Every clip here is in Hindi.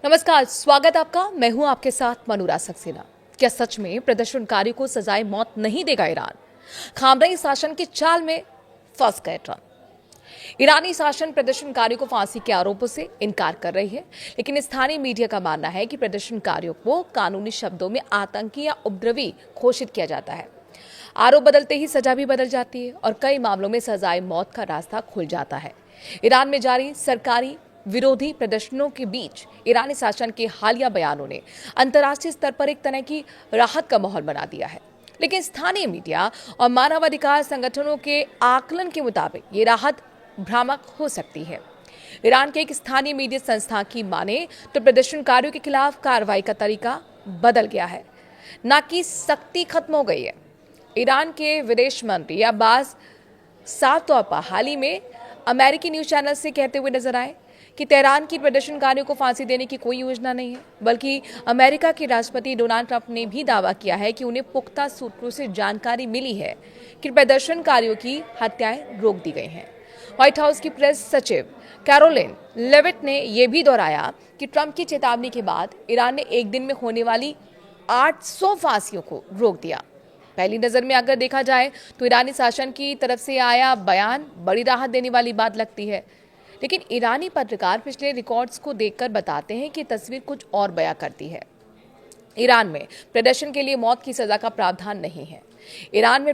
नमस्कार, स्वागत आपका। मैं हूं आपके साथ मनूरा सक्सेना। क्या सच में प्रदर्शनकारियों को सजाए मौत नहीं देगा ईरान? खामनेई शासन की चाल में फंस गए ट्रंप। ईरानी शासन प्रदर्शनकारियों को फांसी के आरोपों से इनकार कर रही है, लेकिन स्थानीय मीडिया का मानना है कि प्रदर्शनकारियों को कानूनी शब्दों में आतंकी या उपद्रवी घोषित किया जाता है। आरोप बदलते ही सजा भी बदल जाती है और कई मामलों में सजाए मौत का रास्ता खुल जाता है। ईरान में जारी सरकारी विरोधी प्रदर्शनों के बीच ईरानी शासन के हालिया बयानों ने अंतर्राष्ट्रीय स्तर पर एक तरह की राहत का माहौल बना दिया है, लेकिन स्थानीय मीडिया और मानवाधिकार संगठनों के आकलन के मुताबिक ये राहत भ्रामक हो सकती है। ईरान के एक स्थानीय मीडिया संस्था की माने तो प्रदर्शनकारियों के खिलाफ कार्रवाई का तरीका बदल गया है, न कि सख्ती खत्म हो गई है। ईरान के विदेश मंत्री अब्बास साफ तौर पर हाल ही में अमेरिकी न्यूज चैनल से कहते हुए नजर आए कि तेहरान की प्रदर्शनकारियों को फांसी देने की कोई योजना नहीं है, बल्कि अमेरिका के राष्ट्रपति डोनाल्ड ट्रंप ने भी दावा किया है कि उन्हें पुख्ता सूत्रों से जानकारी मिली है कि प्रदर्शनकारियों की हत्याएं रोक दी गई हैं। व्हाइट हाउस की प्रेस सचिव कैरोलिन लेविट ने यह भी दोहराया कि ट्रंप की चेतावनी के बाद ईरान ने एक दिन में होने वाली 800 फांसियों को रोक दिया। पहली नजर में अगर देखा जाए तो ईरानी शासन की तरफ से आया बयान बड़ी राहत देने वाली बात लगती है, लेकिन ईरानी पत्रकार पिछले रिकॉर्ड्स को देखकर बताते हैं कि तस्वीर कुछ और बयां करती है। ईरान में प्रदर्शन के लिए मौत की सजा का प्रावधान नहीं है। ईरान में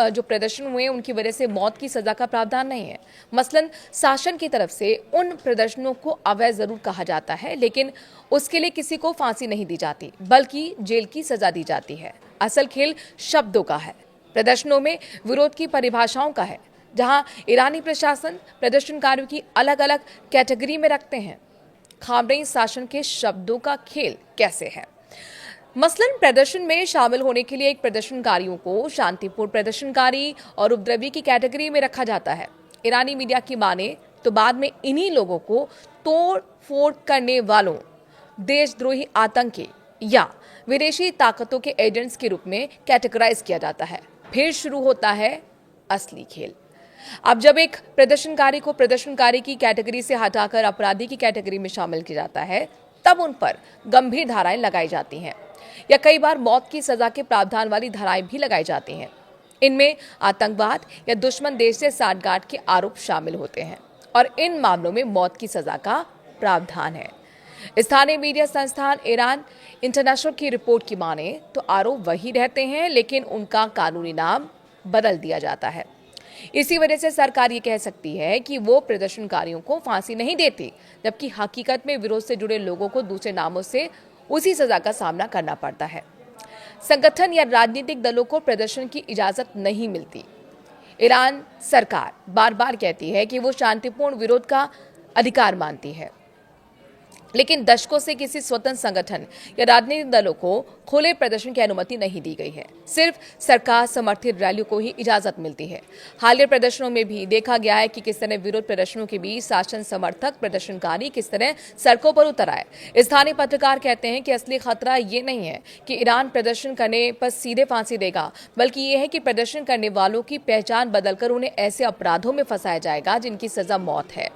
जो प्रदर्शन हुए उनकी वजह से मौत की सजा का प्रावधान नहीं है। मसलन शासन की तरफ से उन प्रदर्शनों को अवैध जरूर कहा जाता है, लेकिन उसके लिए किसी को फांसी नहीं दी जाती, बल्कि जेल की सजा दी जाती है। असल खेल शब्दों का है, प्रदर्शनों में विरोध की परिभाषाओं का है, जहां ईरानी प्रशासन प्रदर्शनकारियों की अलग अलग कैटेगरी में रखते हैं। खामनेई शासन के शब्दों का खेल कैसे है? मसलन प्रदर्शन में शामिल होने के लिए एक प्रदर्शनकारियों को शांतिपूर्ण प्रदर्शनकारी और उपद्रवी की कैटेगरी में रखा जाता है। ईरानी मीडिया की माने तो बाद में इन्हीं लोगों को तोड़ फोड़ करने वालों, देशद्रोही, आतंकी या विदेशी ताकतों के एजेंट्स के रूप में कैटेगराइज किया जाता है। फिर शुरू होता है असली खेल। अब जब एक प्रदर्शनकारी को प्रदर्शनकारी की कैटेगरी से हटाकर अपराधी की कैटेगरी में शामिल किया जाता है, तब उन पर गंभीर धाराएं लगाई जाती हैं या कई बार मौत की सजा के प्रावधान वाली धाराएं भी लगाई जाती हैं। इनमें आतंकवाद या दुश्मन देश से साठगांठ के आरोप शामिल होते हैं और इन मामलों में मौत की सजा का प्रावधान है। स्थानीय मीडिया संस्थान ईरान इंटरनेशनल की रिपोर्ट की माने तो आरोप वही रहते हैं, लेकिन उनका कानूनी नाम बदल दिया जाता है। इसी वजह से सरकार ये कह सकती है कि वो प्रदर्शनकारियों को फांसी नहीं देती, जबकि हकीकत में विरोध से जुड़े लोगों को दूसरे नामों से उसी सजा का सामना करना पड़ता है। संगठन या राजनीतिक दलों को प्रदर्शन की इजाजत नहीं मिलती। ईरान सरकार बार बार कहती है कि वो शांतिपूर्ण विरोध का अधिकार मानती है, लेकिन दशकों से किसी स्वतंत्र संगठन या राजनीतिक दलों को खुले प्रदर्शन की अनुमति नहीं दी गई है। सिर्फ सरकार समर्थित रैलियों को ही इजाजत मिलती है। हालिया प्रदर्शनों में भी देखा गया है कि किस तरह विरोध प्रदर्शनों के बीच शासन समर्थक प्रदर्शनकारी किस तरह सड़कों पर उतर आए। स्थानीय पत्रकार कहते हैं कि असली खतरा ये नहीं है कि ईरान प्रदर्शन करने पर सीधे फांसी देगा, बल्कि ये है कि प्रदर्शन करने वालों की पहचान बदलकर उन्हें ऐसे अपराधों में फंसाया जाएगा जिनकी सजा मौत है।